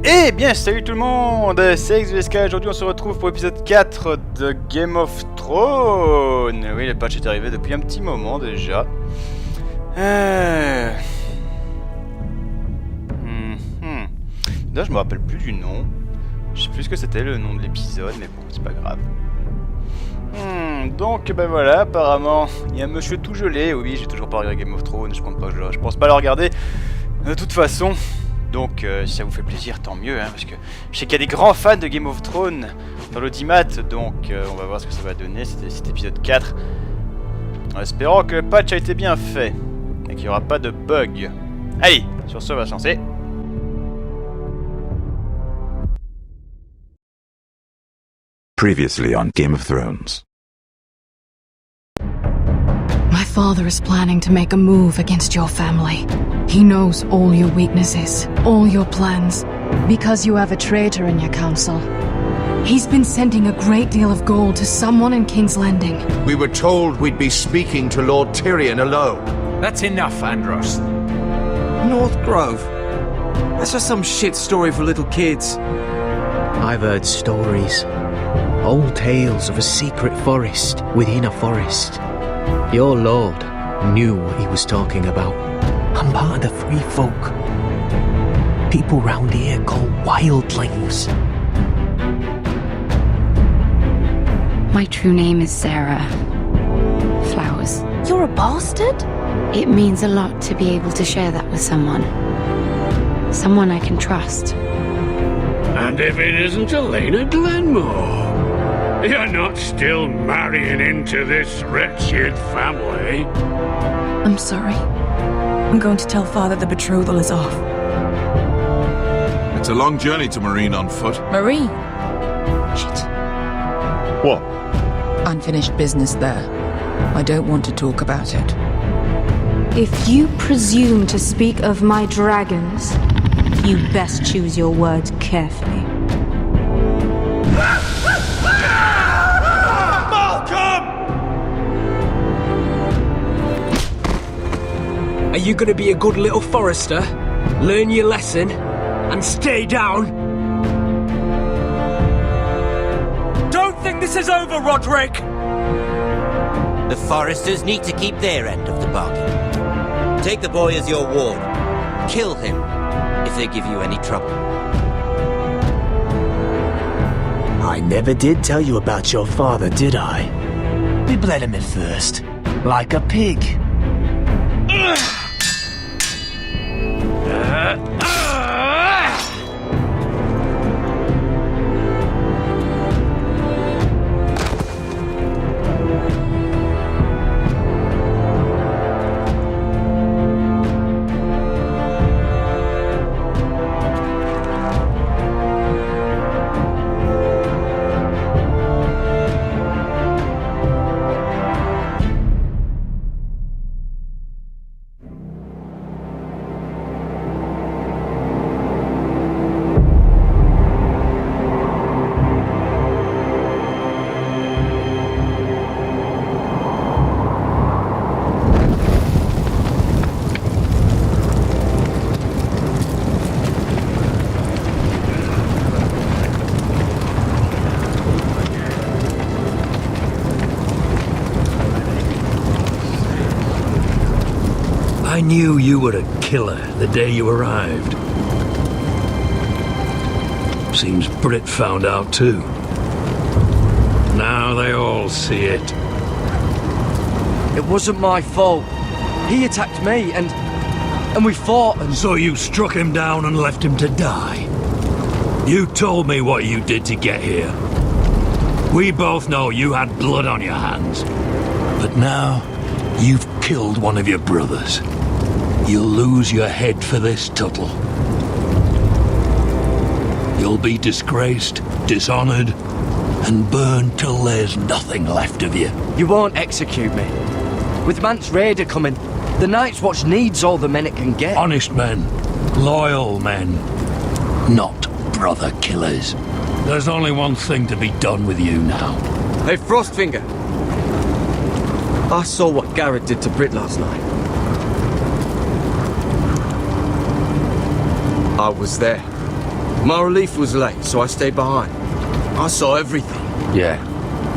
Eh bien, salut tout le monde, c'est ExVSK. Aujourd'hui on se retrouve pour l'épisode 4 de Game of Thrones. Oui, le patch est arrivé depuis un petit moment déjà. Là, je me rappelle plus du nom. Je sais plus ce que c'était le nom de l'épisode, mais bon, c'est pas grave. Donc, ben voilà, apparemment, il y a un monsieur tout gelé. Oui, j'ai toujours pas regardé Game of Thrones, je pense pas le regarder de toute façon. Donc si ça vous fait plaisir, tant mieux, hein, parce que je sais qu'il y a des grands fans de Game of Thrones dans l'audimat, donc on va voir ce que ça va donner, c'était cet épisode 4. En espérant que le patch a été bien fait, et qu'il n'y aura pas de bug. Allez, sur ce, on va se lancer. Previously on Game of Thrones. My father is planning to make a move against your family. He knows all your weaknesses, all your plans. Because you have a traitor in your council. He's been sending a great deal of gold to someone in King's Landing. We were told we'd be speaking to Lord Tyrion alone. That's enough, Andros. North Grove? That's just some shit story for little kids. I've heard stories. Old tales of a secret forest within a forest. Your lord knew what he was talking about. I'm part of the free folk. People round here call wildlings. My true name is Sarah Flowers. You're a bastard? It means a lot to be able to share that with someone. Someone I can trust. And if it isn't Elena Glenmore, you're not still marrying into this wretched family. I'm sorry. I'm going to tell Father the betrothal is off. It's a long journey to Marine on foot. Marine? Shit. What? Unfinished business there. I don't want to talk about it. If you presume to speak of my dragons, you best choose your words carefully. Are you gonna be a good little forester? Learn your lesson? And stay down? Don't think this is over, Roderick! The foresters need to keep their end of the bargain. Take the boy as your ward. Kill him if they give you any trouble. I never did tell you about your father, did I? We bled him at first, like a pig. I knew you were a killer the day you arrived. Seems Britt found out too. Now they all see it. It wasn't my fault. He attacked me and we fought and... So you struck him down and left him to die? You told me what you did to get here. We both know you had blood on your hands. But now, you've killed one of your brothers. You'll lose your head for this, Tuttle. You'll be disgraced, dishonored, and burned till there's nothing left of you. You won't execute me. With Mance Raider coming, the Night's Watch needs all the men it can get. Honest men, loyal men, not brother killers. There's only one thing to be done with you now. Hey, Frostfinger. I saw what Garrett did to Britt last night. I was there. My relief was late, so I stayed behind. I saw everything. Yeah,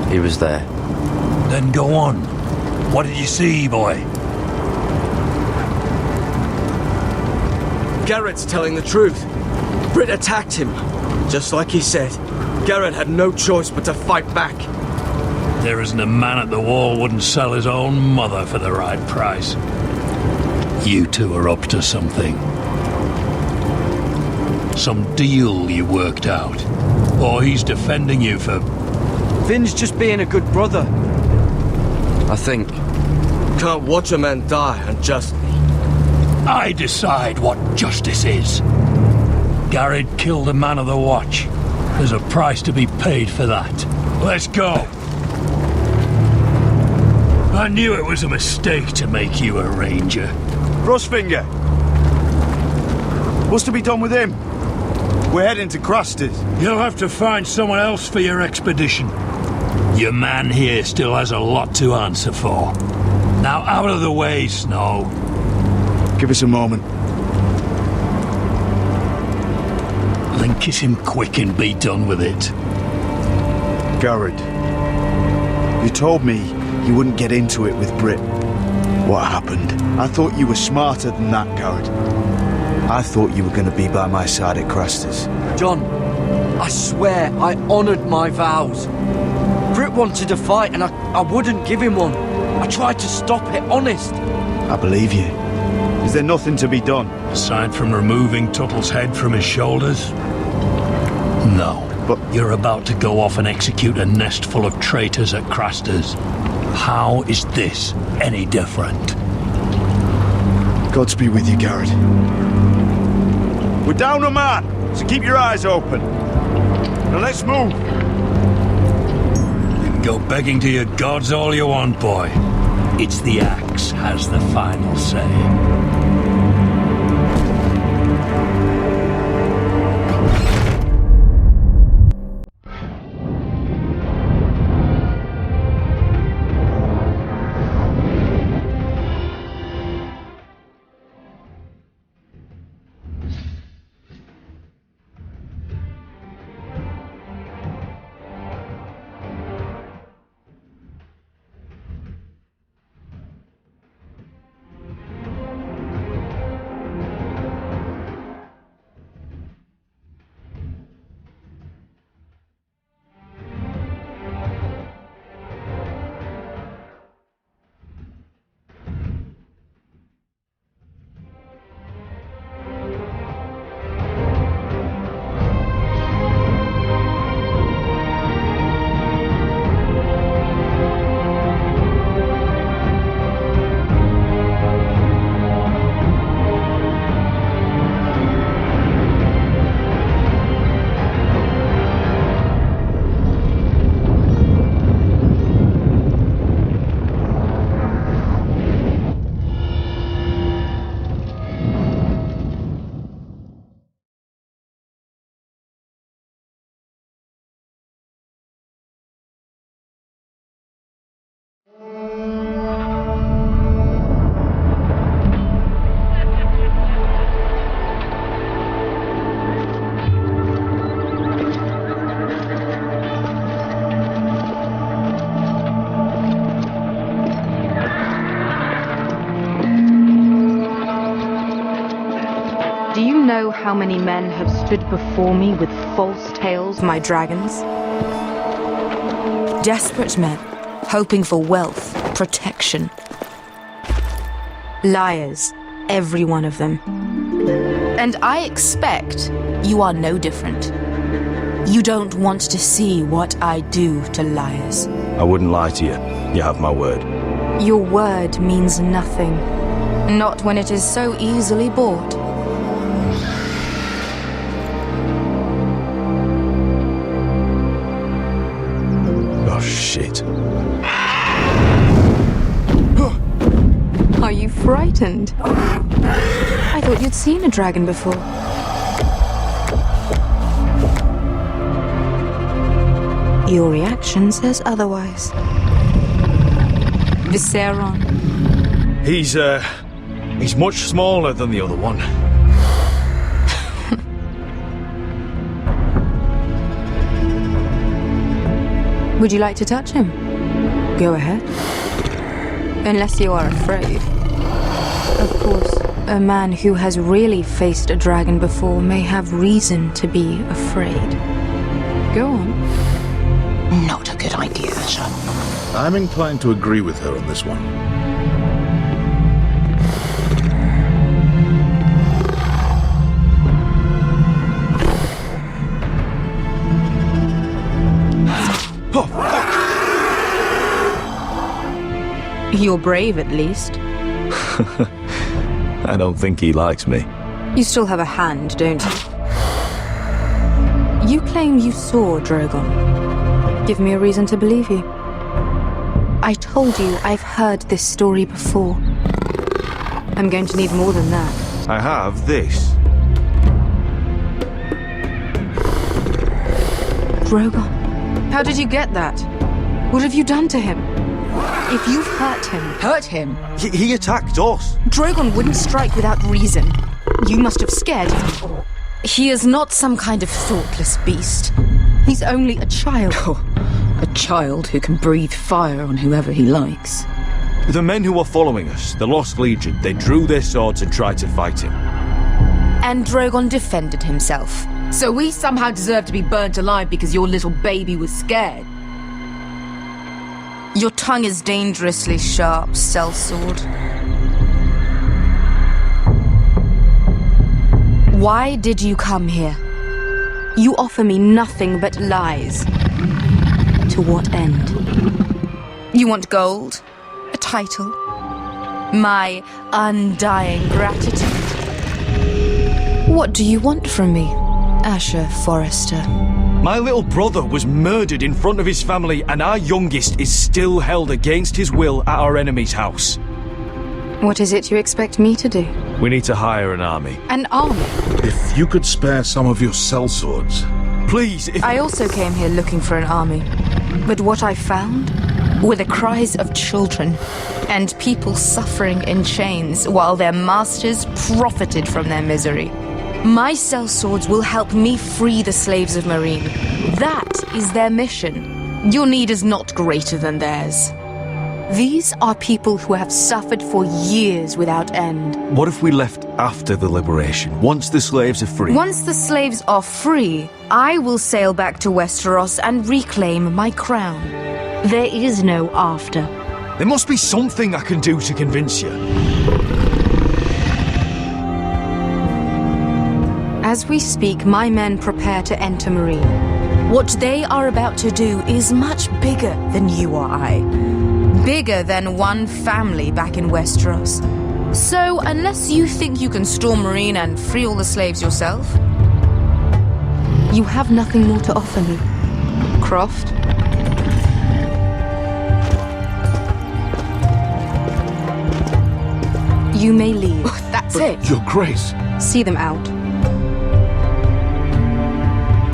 he was there. Then go on. What did you see, boy? Garrett's telling the truth. Britt attacked him. Just like he said. Garrett had no choice but to fight back. There isn't a man at the wall wouldn't sell his own mother for the right price. You two are up to something. Some deal you worked out. Or he's defending you for... Finn's just being a good brother. I think. Can't watch a man die unjustly. I decide what justice is. Garrett killed a man of the watch. There's a price to be paid for that. Let's go. I knew it was a mistake to make you a ranger. Rustfinger! What's to be done with him? We're heading to Craster's. You'll have to find someone else for your expedition. Your man here still has a lot to answer for. Now out of the way, Snow. Give us a moment. Then kiss him quick and be done with it. Garrett, you told me you wouldn't get into it with Britt. What happened? I thought you were smarter than that, Garrett. I thought you were going to be by my side at Craster's. John, I swear I honoured my vows. Britt wanted to fight and I wouldn't give him one. I tried to stop it, honest. I believe you. Is there nothing to be done? Aside from removing Tuttle's head from his shoulders? No. But you're about to go off and execute a nest full of traitors at Craster's. How is this any different? Gods be with you, Garrett. We're down a man, so keep your eyes open. Now let's move. You can go begging to your gods all you want, boy. It's the axe has the final say. How many men have stood before me with false tales, my dragons? Desperate men, hoping for wealth, protection. Liars, every one of them. And I expect you are no different. You don't want to see what I do to liars. I wouldn't lie to you. You have my word. Your word means nothing. Not when it is so easily bought. Shit. Are you frightened? I thought you'd seen a dragon before. Your reaction says otherwise. Visceron. He's much smaller than the other one. Would you like to touch him? Go ahead. Unless you are afraid. Of course, a man who has really faced a dragon before may have reason to be afraid. Go on. Not a good idea, son. I'm inclined to agree with her on this one. You're brave, at least. I don't think he likes me. You still have a hand, don't you? You claim you saw Drogon. Give me a reason to believe you. I told you I've heard this story before. I'm going to need more than that. I have this. Drogon. How did you get that? What have you done to him? If you've hurt him... Hurt him? He attacked us. Drogon wouldn't strike without reason. You must have scared him. He is not some kind of thoughtless beast. He's only a child. Oh, a child who can breathe fire on whoever he likes. The men who were following us, the Lost Legion, they drew their swords and tried to fight him. And Drogon defended himself. So we somehow deserve to be burnt alive because your little baby was scared? Your tongue is dangerously sharp, sellsword. Why did you come here? You offer me nothing but lies. To what end? You want gold? A title? My undying gratitude? What do you want from me, Asher Forrester? My little brother was murdered in front of his family, and our youngest is still held against his will at our enemy's house. What is it you expect me to do? We need to hire an army. An army? If you could spare some of your sellswords. Please, if... I also came here looking for an army. But what I found were the cries of children and people suffering in chains while their masters profited from their misery. My sellswords will help me free the slaves of Meereen. That is their mission. Your need is not greater than theirs. These are people who have suffered for years without end. What if we left after the liberation, once the slaves are free? Once the slaves are free, I will sail back to Westeros and reclaim my crown. There is no after. There must be something I can do to convince you. As we speak, my men prepare to enter Meereen. What they are about to do is much bigger than you or I. Bigger than one family back in Westeros. So, unless you think you can storm Meereen and free all the slaves yourself, you have nothing more to offer me. Croft? You may leave. That's it. Your Grace. See them out.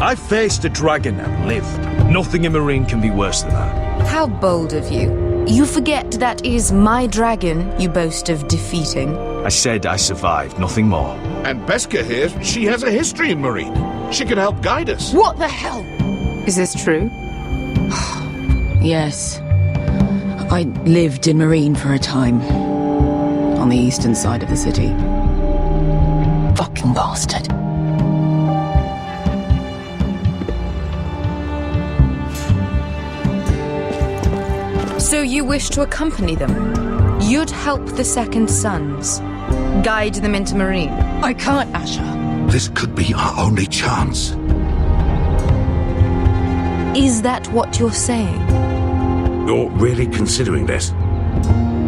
I faced a dragon and lived. Nothing in Meereen can be worse than that. How bold of you. You forget that is my dragon you boast of defeating. I said I survived, nothing more. And Beska here, she has a history in Meereen. She can help guide us. What the hell? Is this true? Yes. I lived in Meereen for a time. On the eastern side of the city. Fucking bastard. So you wish to accompany them? You'd help the Second Sons? Guide them into Meereen? I can't, Asher. This could be our only chance. Is that what you're saying? You're really considering this?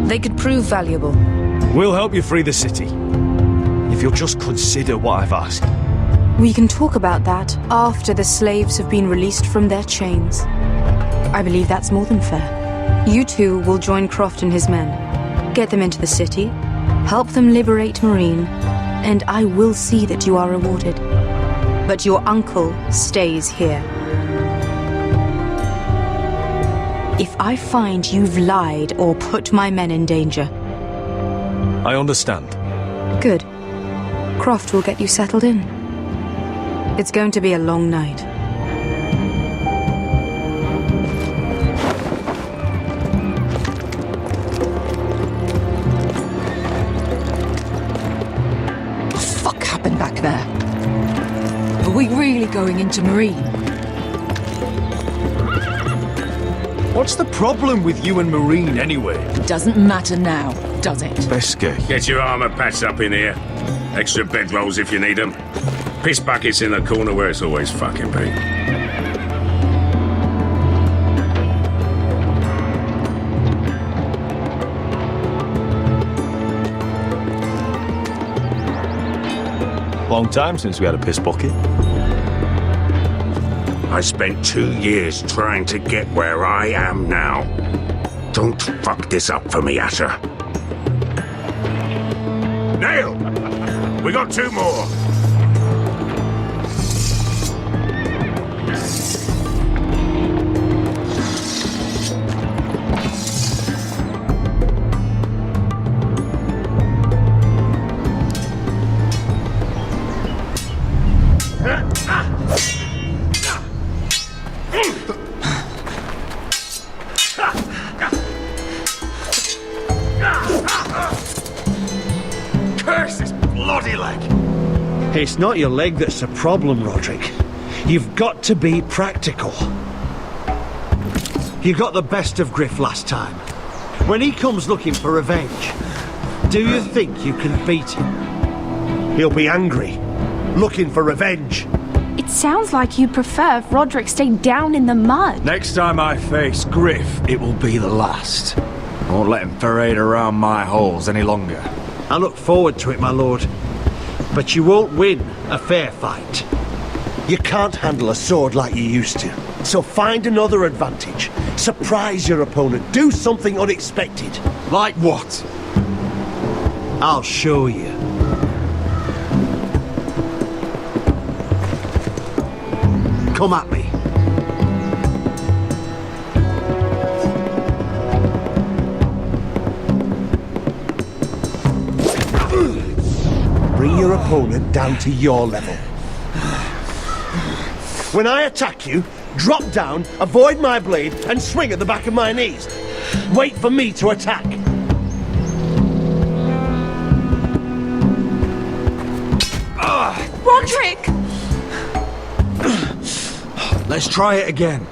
They could prove valuable. We'll help you free the city. If you'll just consider what I've asked. We can talk about that after the slaves have been released from their chains. I believe that's more than fair. You two will join Croft and his men. Get them into the city, help them liberate Meereen, and I will see that you are rewarded. But your uncle stays here. If I find you've lied or put my men in danger... I understand. Good. Croft will get you settled in. It's going to be a long night. there. Are we really going into Marine? What's the problem with you and Marine, anyway? Doesn't matter now, does it? ExVSK. Get your armor patched up in here. Extra bedrolls if you need them. Piss buckets in the corner where it's always fucking been. Long time since we had a piss bucket. I spent 2 years trying to get where I am now. Don't fuck this up for me, Asher. Nail! We got 2 more. Curse this bloody leg! It's not your leg that's the problem, Roderick. You've got to be practical. You got the best of Griff last time. When he comes looking for revenge, do you think you can beat him? He'll be angry, looking for revenge. It sounds like you'd prefer if Roderick stayed down in the mud. Next time I face Griff, it will be the last. I won't let him parade around my halls any longer. I look forward to it, my lord. But you won't win a fair fight. You can't handle a sword like you used to. So find another advantage. Surprise your opponent. Do something unexpected. Like what? I'll show you. Come at me. Bring your opponent down to your level. When I attack you, drop down, avoid my blade, and swing at the back of my knees. Wait for me to attack. Roderick! Let's try it again.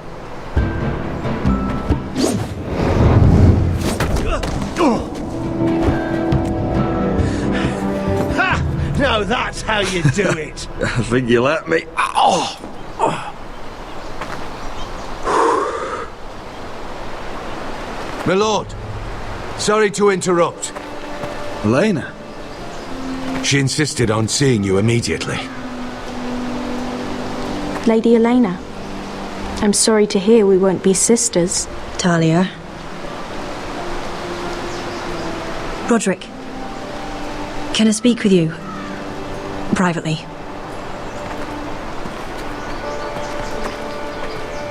Ha! Now that's how you do it. I think you let me. Oh! My lord, sorry to interrupt. Elena? She insisted on seeing you immediately. Lady Elena, I'm sorry to hear we won't be sisters. Talia. Roderick, can I speak with you? Privately.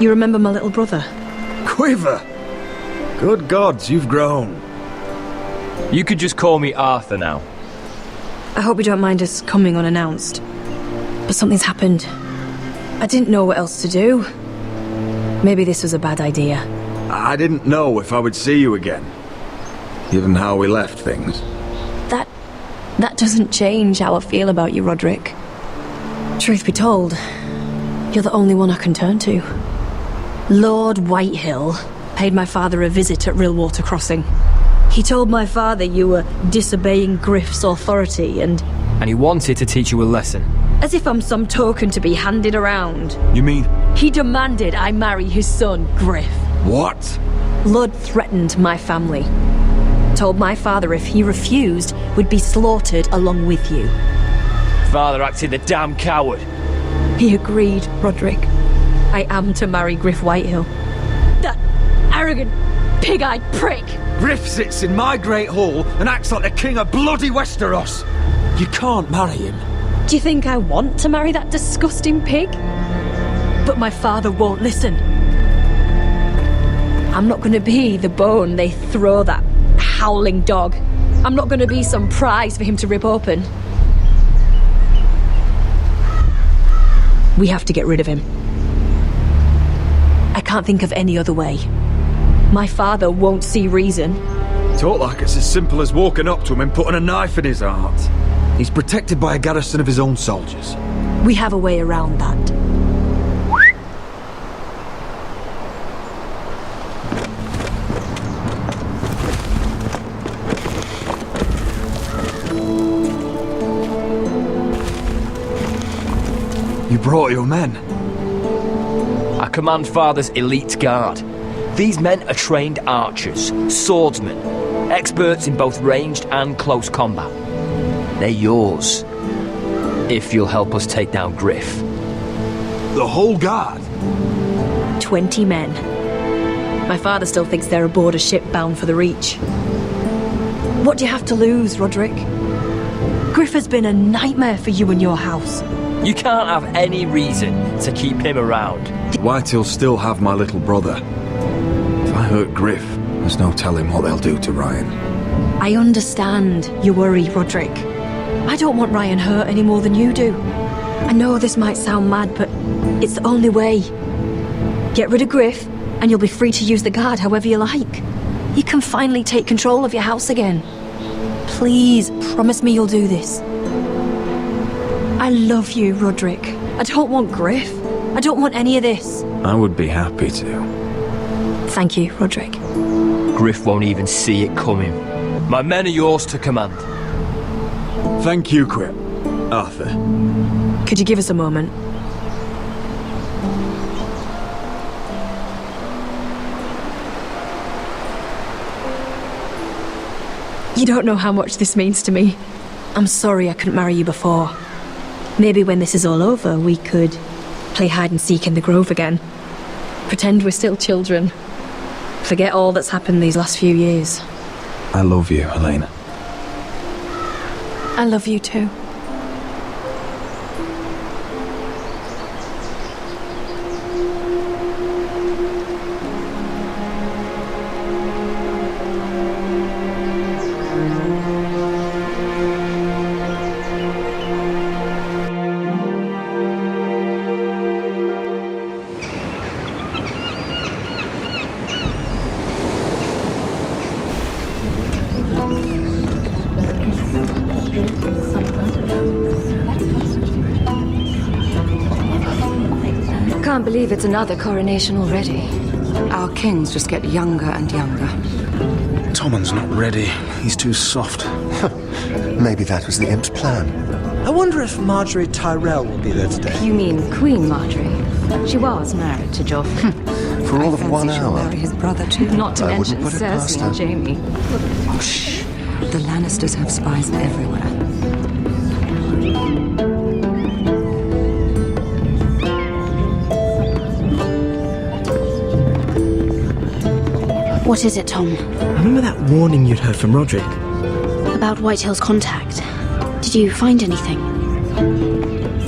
You remember my little brother? Quiver! Good gods, you've grown. You could just call me Arthur now. I hope you don't mind us coming unannounced. But something's happened. I didn't know what else to do. Maybe this was a bad idea. I didn't know if I would see you again, given how we left things. That doesn't change how I feel about you, Roderick. Truth be told, you're the only one I can turn to. Lord Whitehill paid my father a visit at Rillwater Crossing. He told my father you were disobeying Griff's authority and he wanted to teach you a lesson. As if I'm some token to be handed around. You mean? He demanded I marry his son, Griff. What? Lord threatened my family. Told my father if he refused, we'd be slaughtered along with you. Father acted the damn coward. He agreed, Roderick. I am to marry Griff Whitehill. That arrogant, pig-eyed prick! Griff sits in my great hall and acts like the king of bloody Westeros. You can't marry him. Do you think I want to marry that disgusting pig? But my father won't listen. I'm not going to be the bone they throw that howling dog. I'm not going to be some prize for him to rip open. We have to get rid of him. I can't think of any other way. My father won't see reason. Talk like it's as simple as walking up to him and putting a knife in his heart. He's protected by a garrison of his own soldiers. We have a way around that. You brought your men. I command Father's elite guard. These men are trained archers, swordsmen, experts in both ranged and close combat. They're yours, if you'll help us take down Griff. The whole guard? 20 men. My father still thinks they're aboard a ship bound for the Reach. What do you have to lose, Roderick? Griff has been a nightmare for you and your house. You can't have any reason to keep him around. Whitehill'll still have my little brother. If I hurt Griff, there's no telling what they'll do to Ryan. I understand your worry, Roderick. I don't want Ryan hurt any more than you do. I know this might sound mad, but it's the only way. Get rid of Griff, and you'll be free to use the guard however you like. You can finally take control of your house again. Please, promise me you'll do this. I love you, Roderick. I don't want Griff. I don't want any of this. I would be happy to. Thank you, Roderick. Griff won't even see it coming. My men are yours to command. Thank you, Crip. Arthur. Could you give us a moment? You don't know how much this means to me. I'm sorry I couldn't marry you before. Maybe when this is all over, we could play hide and seek in the grove again. Pretend we're still children. Forget all that's happened these last few years. I love you, Helena. I love you too. Can't believe it's another coronation already. Our kings just get younger and younger. Tommen's not ready. He's too soft. Maybe that was the imp's plan. I wonder if Marjorie Tyrell will be there today. You mean Queen Marjorie? She was married to Joffrey. For all of 1 She'll hour. marry his brother too. Not to I mention wouldn't put it past Cersei and her. Jaime. Oh, shh. The Lannisters have spies everywhere. What is it, Tom? Remember that warning you'd heard from Roderick? About Whitehill's contact. Did you find anything?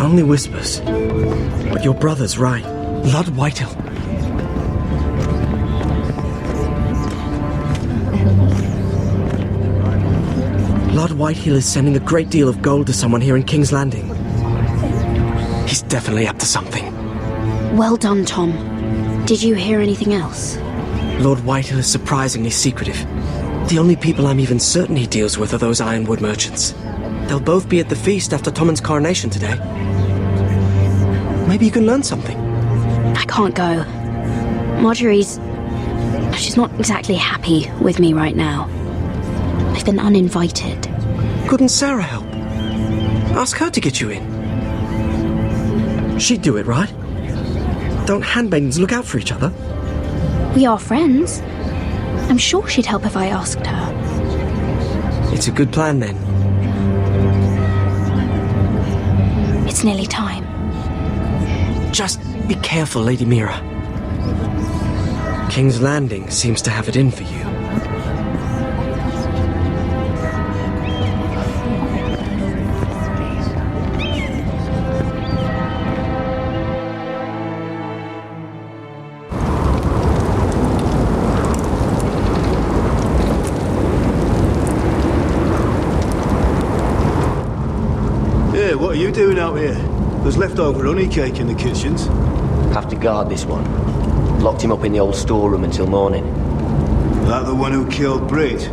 Only whispers. But your brother's right. Lord Whitehill. Lord Whitehill is sending a great deal of gold to someone here in King's Landing. He's definitely up to something. Well done, Tom. Did you hear anything else? Lord Whitehill is surprisingly secretive. The only people I'm even certain he deals with are those ironwood merchants. They'll both be at the feast after Tommen's coronation today. Maybe you can learn something. I can't go. Marjorie's... she's not exactly happy with me right now. I've been uninvited. Couldn't Sarah help? Ask her to get you in. She'd do it, right? Don't handmaidens look out for each other? We are friends. I'm sure she'd help if I asked her. It's a good plan, then. It's nearly time. Just be careful, Lady Mira. King's Landing seems to have it in for you. What are you doing out here? There's leftover honey cake in the kitchens. Have to guard this one. Locked him up in the old storeroom until morning. That the one who killed Brit?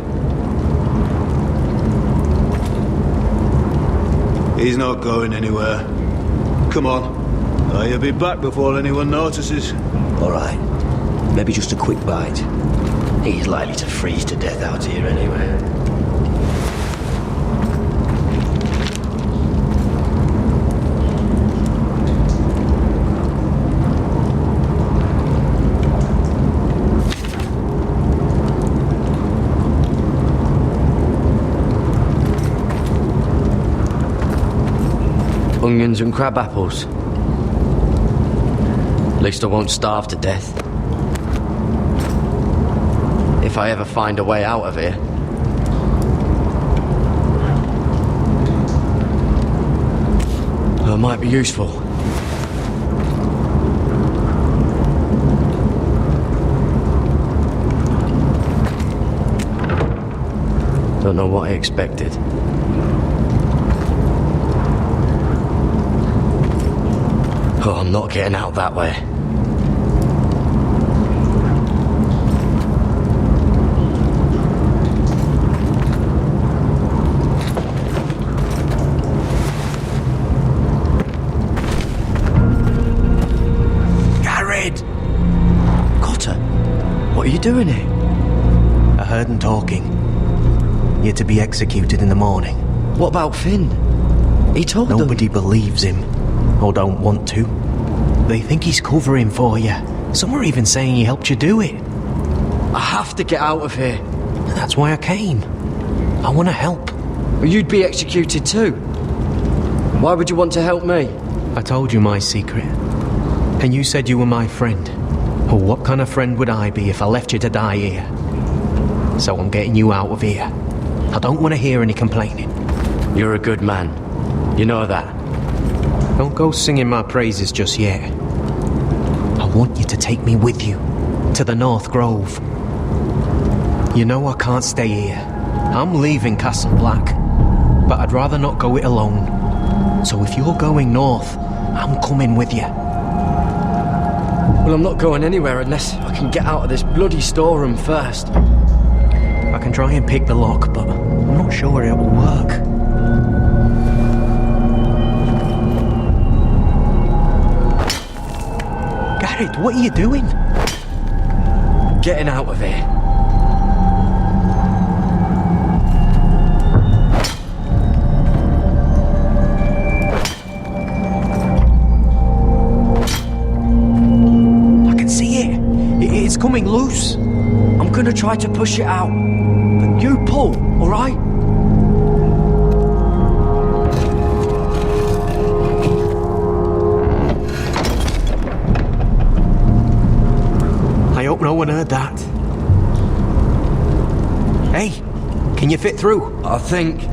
He's not going anywhere. Come on. You'll be back before anyone notices. All right. Maybe just a quick bite. He's likely to freeze to death out here anyway. Onions and crab apples. At least I won't starve to death. If I ever find a way out of here. That might be useful. Don't know what I expected. Oh, I'm not getting out that way. Garrett! Cotter, what are you doing here? I heard him talking. You're to be executed in the morning. What about Finn? He told them. Nobody believes him. Or don't want to. They think he's covering for you. Some are even saying he helped you do it. I have to get out of here. That's why I came. I want to help. Well, you'd be executed too. Why would you want to help me? I told you my secret. And you said you were my friend. Well, what kind of friend would I be if I left you to die here? So I'm getting you out of here. I don't want to hear any complaining. You're a good man. You know that. Don't go singing my praises just yet. I want you to take me with you, to the North Grove. You know I can't stay here. I'm leaving Castle Black, but I'd rather not go it alone. So if you're going north, I'm coming with you. Well, I'm not going anywhere unless I can get out of this bloody storeroom first. I can try and pick the lock, but I'm not sure it will work. Garrett, what are you doing? Getting out of here. I can see it. It's coming loose. I'm gonna try to push it out. But you pull, alright? I hope no one heard that. Hey, can you fit through? I think.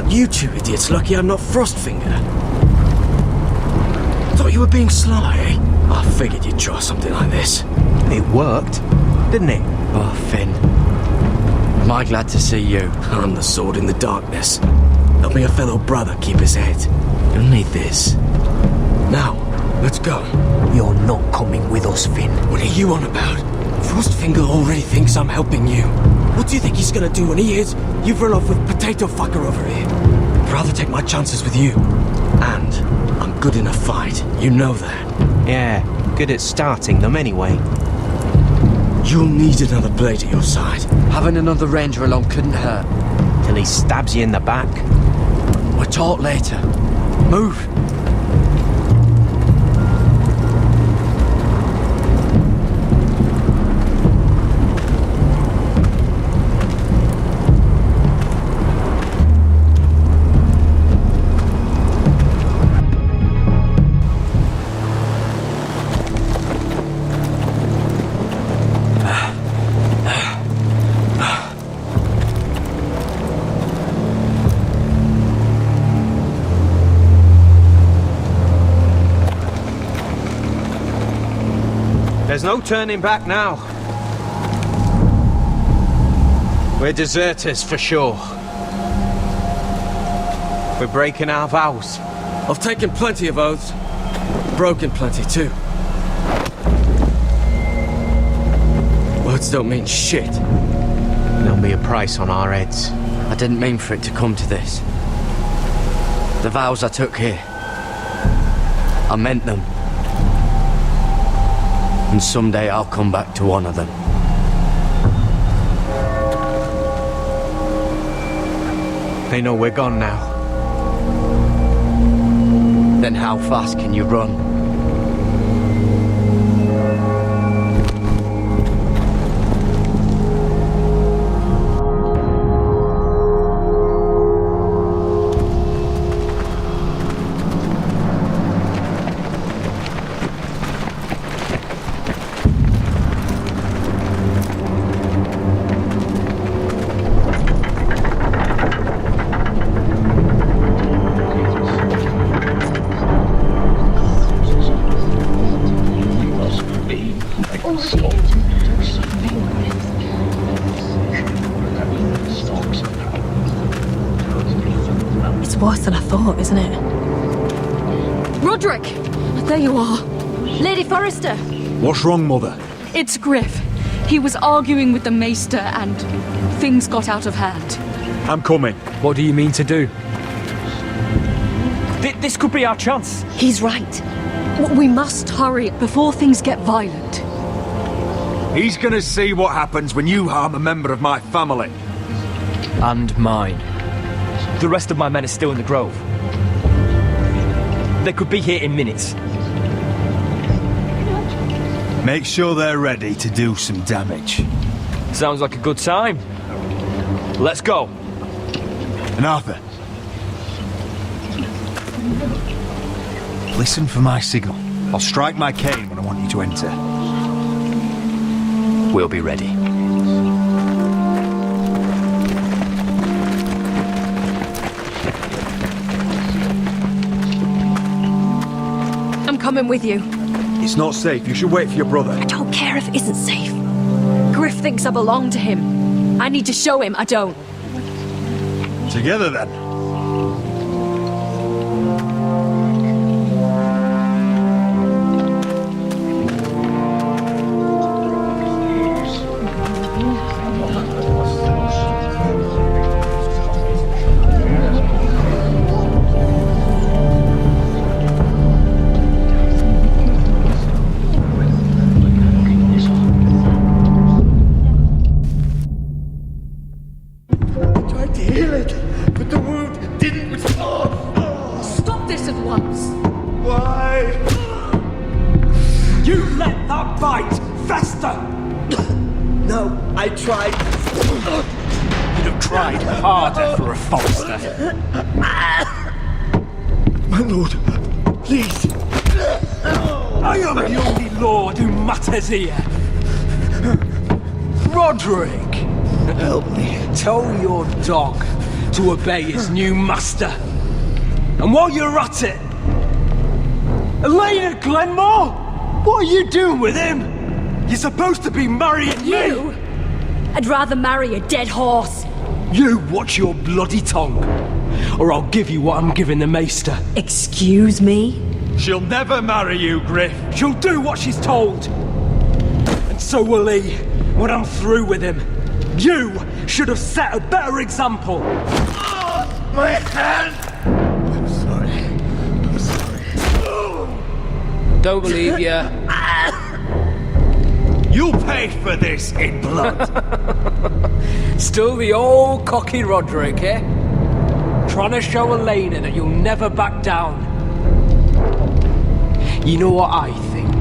You two idiots lucky I'm not Frostfinger. Thought you were being sly, eh? I figured you'd try something like this. It worked, didn't it? Oh, Finn. Am I glad to see you? I'm the sword in the darkness. Helping a fellow brother keep his head. You'll need this. Now, let's go. You're not coming with us, Finn. What are you on about? Frostfinger already thinks I'm helping you. What do you think he's gonna do when he hears you've run off with potato fucker over here? I'd rather take my chances with you. And I'm good in a fight. You know that. Yeah, good at starting them anyway. You'll need another blade at your side. Having another ranger along couldn't hurt. Till he stabs you in the back. We'll talk later. Move. There's no turning back now. We're deserters for sure. We're breaking our vows. I've taken plenty of oaths. Broken plenty too. Words don't mean shit. There'll be a price on our heads. I didn't mean for it to come to this. The vows I took here, I meant them. And someday I'll come back to honour them. They know we're gone now. Then how fast can you run? It's worse than I thought, isn't it? Roderick! There you are. Lady Forrester! What's wrong, Mother? It's Griff. He was arguing with the Maester and things got out of hand. I'm coming. What do you mean to do? This could be our chance. He's right. We must hurry before things get violent. He's gonna see what happens when you harm a member of my family. And mine. The rest of my men are still in the grove. They could be here in minutes. Make sure they're ready to do some damage. Sounds like a good time. Let's go. And Arthur, listen for my signal. I'll strike my cane when I want you to enter. We'll be ready. I'm coming with you. It's not safe. You should wait for your brother. I don't care if it isn't safe. Griff thinks I belong to him. I need to show him I don't. Together then. My lord, please. I am the only lord who matters here. Roderick, help me. Tell your dog to obey his new master. And while you're at it, Elena Glenmore, what are you doing with him? You're supposed to be marrying you. me. I'd rather marry a dead horse. You watch your bloody tongue, or I'll give you what I'm giving the Maester. Excuse me? She'll never marry you, Griff. She'll do what she's told. And so will he, when I'm through with him. You should have set a better example. My hand! I'm sorry. I'm sorry. Don't believe you. You paid for this in blood. Still the old cocky Roderick, eh? Trying to show Elena that you'll never back down. You know what I think?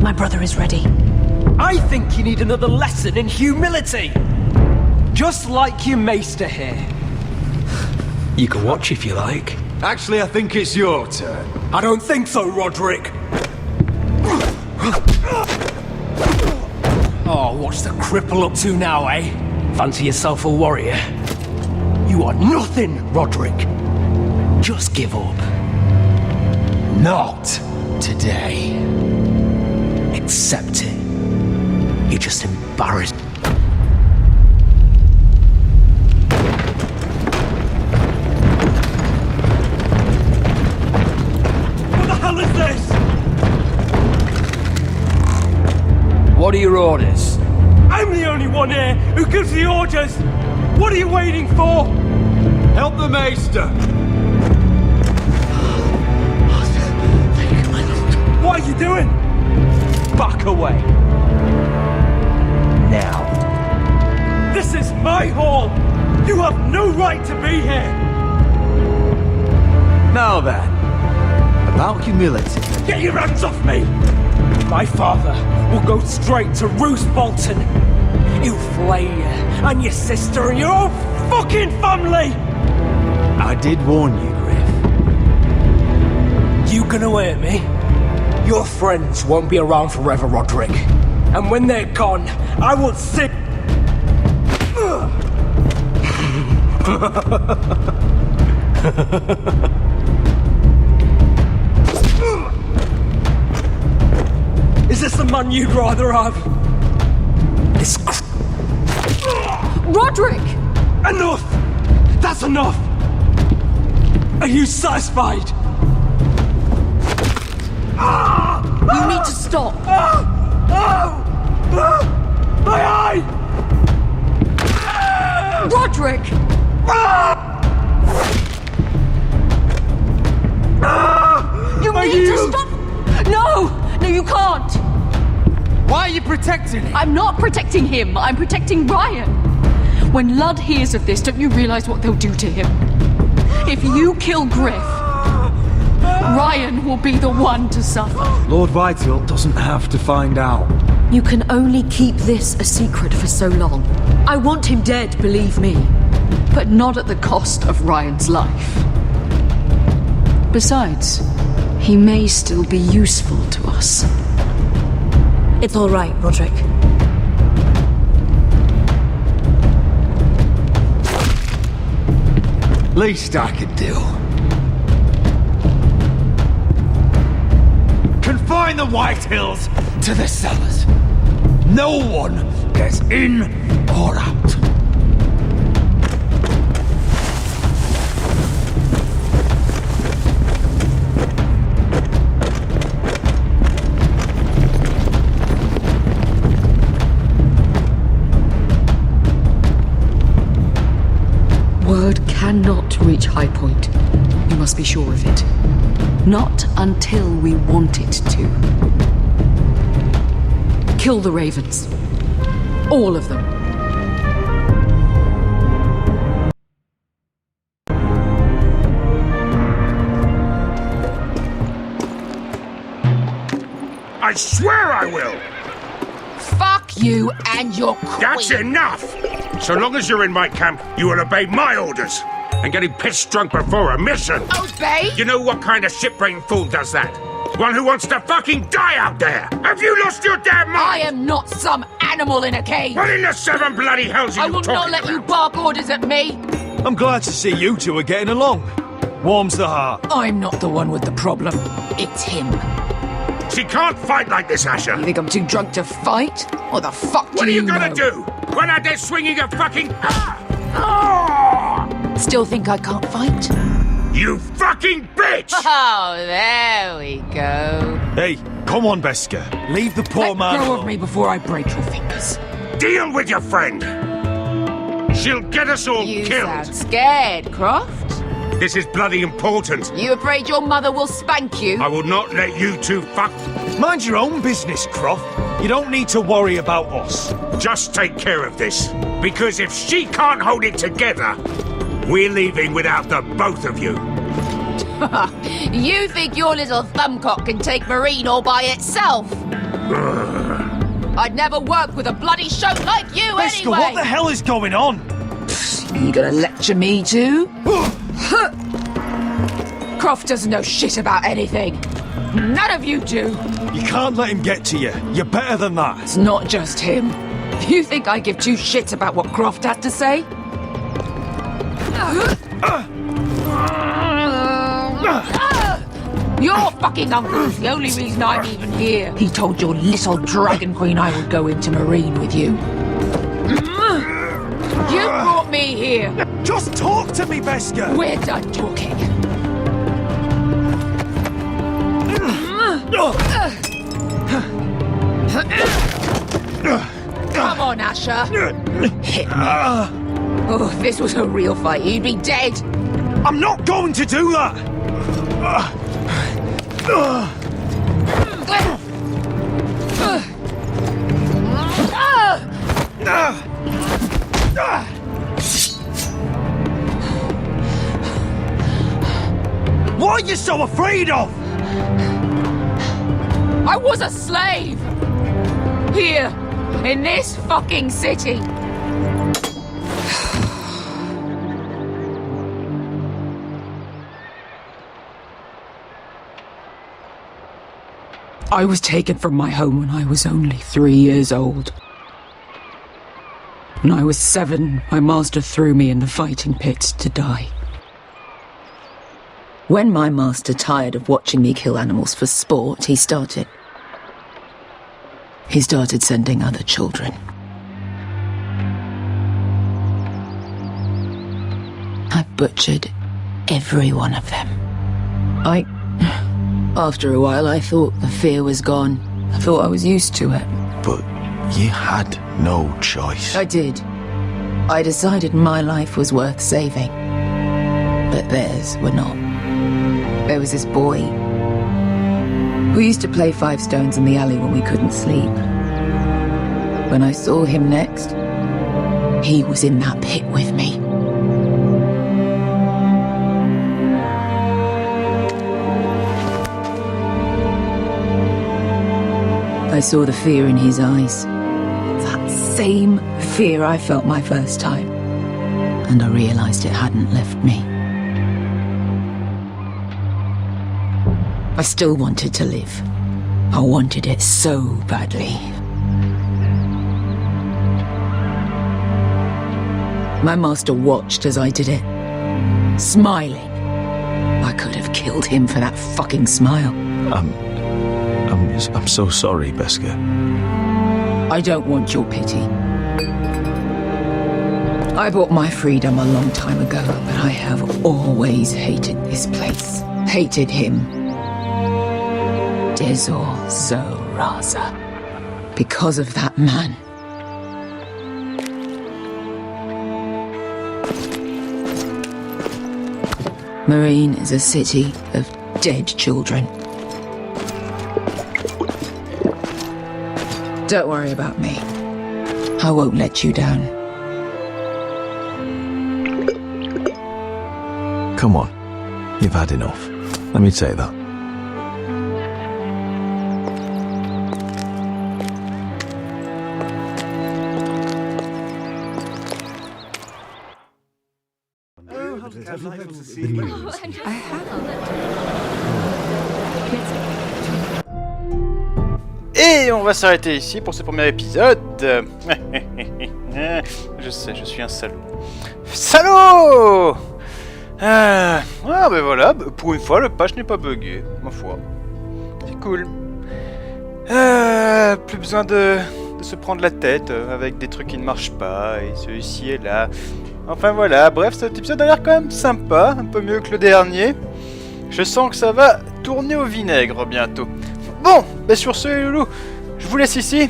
My brother is ready. I think you need another lesson in humility. Just like your maester here. You can watch if you like. Actually, I think it's your turn. I don't think so, Roderick. Oh, what's the cripple up to now, eh? Fancy yourself a warrior? You are nothing, Roderick. Just give up. Not today. Accept it. You're just embarrassed. What the hell is this? What are your orders? I'm the only one here who gives the orders. What are you waiting for? Help the Maester. Thank you, my lord. What are you doing? Back away. Now. This is my hall. You have no right to be here. Now then, about humility. Get your hands off me! My father will go straight to Roose Bolton. He'll flay you, and your sister, and your whole fucking family! I did warn you, Griff. You gonna hurt me? Your friends won't be around forever, Roderick. And when they're gone, I will sit... Is this the man you'd rather have? This Roderick! Enough! That's enough! Are you satisfied? You need to stop! My eye! Roderick! You need to stop! No! No, you can't! Why are you protecting him? I'm not protecting him. I'm protecting Ryan. When Ludd hears of this, don't you realize what they'll do to him? If you kill Griff, Ryan will be the one to suffer. Lord Whitehill doesn't have to find out. You can only keep this a secret for so long. I want him dead, believe me. But not at the cost of Ryan's life. Besides, he may still be useful to us. It's all right, Roderick. Least I could do. Confine the Whitehills to the cellars. No one gets in or out. Word cannot reach High Point. You must be sure of it. Not until we want it to. Kill the ravens. All of them. I swear I will! Fuck you and your queen. That's enough! So long as you're in my camp, you will obey my orders. And getting pissed drunk before a mission. Obey? You know what kind of shit-brained fool does that? One who wants to fucking die out there! Have you lost your damn mind? I am not some animal in a cage. What in the seven bloody hells are I you will talking not let about? you bark orders at me. I'm glad to see you two are getting along. Warms the heart. I'm not the one with the problem. It's him. She can't fight like this, Asher. You think I'm too drunk to fight? What the fuck do you know? What are you gonna do? When are they swinging a fucking... Still think I can't fight? You fucking bitch! Oh, there we go. Hey, come on, Beska. Leave the poor man Let go alone. of me before I break your fingers. Deal with your friend. She'll get us all You killed. sound scared, Croft. This is bloody important. You afraid your mother will spank you? I will not let you two fuck... Mind your own business, Croft. You don't need to worry about us. Just take care of this. Because if she can't hold it together, we're leaving without the both of you. You think your little thumbcock can take Marine all by itself? I'd never work with a bloody shote like you Beska, anyway! what the hell is going on? You gonna lecture me too? Croft doesn't know shit about anything. None of you do. You can't let him get to you. You're better than that. It's not just him. You think I give two shits about what Croft has to say? Your fucking uncle's the only reason I'm even here. He told your little dragon queen I would go into Marine with you. You brought me here. Just talk to me, Beska. We're done talking. Come on, Asher. Hit me. Oh, if this was a real fight, you'd be dead. I'm not going to do that. What are you so afraid of? I was a slave! Here, in this fucking city. I was taken from my home when I was only 3 years old. When I was 7, my master threw me in the fighting pit to die. When my master tired of watching me kill animals for sport, he started sending other children. I butchered every one of them. After a while, I thought the fear was gone. I thought I was used to it. But you had no choice. I did. I decided my life was worth saving. But theirs were not. There was this boy who used to play 5 stones in the alley when we couldn't sleep. When I saw him next, he was in that pit with me. I saw the fear in his eyes. That same fear I felt my first time. And I realized it hadn't left me. I still wanted to live. I wanted it so badly. My master watched as I did it, smiling. I could have killed him for that fucking smile. I'm so sorry, Beska. I don't want your pity. I bought my freedom a long time ago, but I have always hated this place. Hated him. Dezor Zoraza. Because of that man. Marine is a city of dead children. Don't worry about me. I won't let you down. Come on. You've had enough. Let me say that. Et on va s'arrêter ici pour ce premier épisode. Je sais, je suis un salaud. Salaud! Ah ben voilà, pour une fois le patch n'est pas bugué, ma foi. C'est cool. Plus besoin de se prendre la tête avec des trucs qui ne marchent pas et ceci et là. Enfin voilà, bref, cet épisode a l'air quand même sympa, un peu mieux que le dernier. Je sens que ça va tourner au vinaigre bientôt. Bon, ben sur ce les loulous, je vous laisse ici.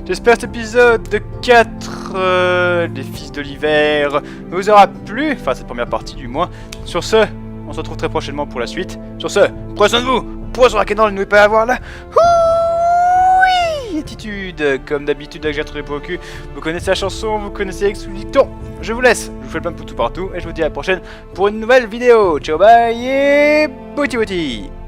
J'espère que cet épisode de 4 des Fils de l'Hiver vous aura plu, enfin cette première partie du moins. Sur ce, On se retrouve très prochainement pour la suite. Sur ce, prenez soin de vous. Poisson à Canal, n'oubliez pas à avoir la attitude. Comme d'habitude, avec j'ai trouvé pour le cul. Vous connaissez la chanson, vous connaissez ExVSK. Je vous laisse. Je vous fais plein de poutou partout et je vous dis à la prochaine pour une nouvelle vidéo. Ciao, bye et bouti bouti.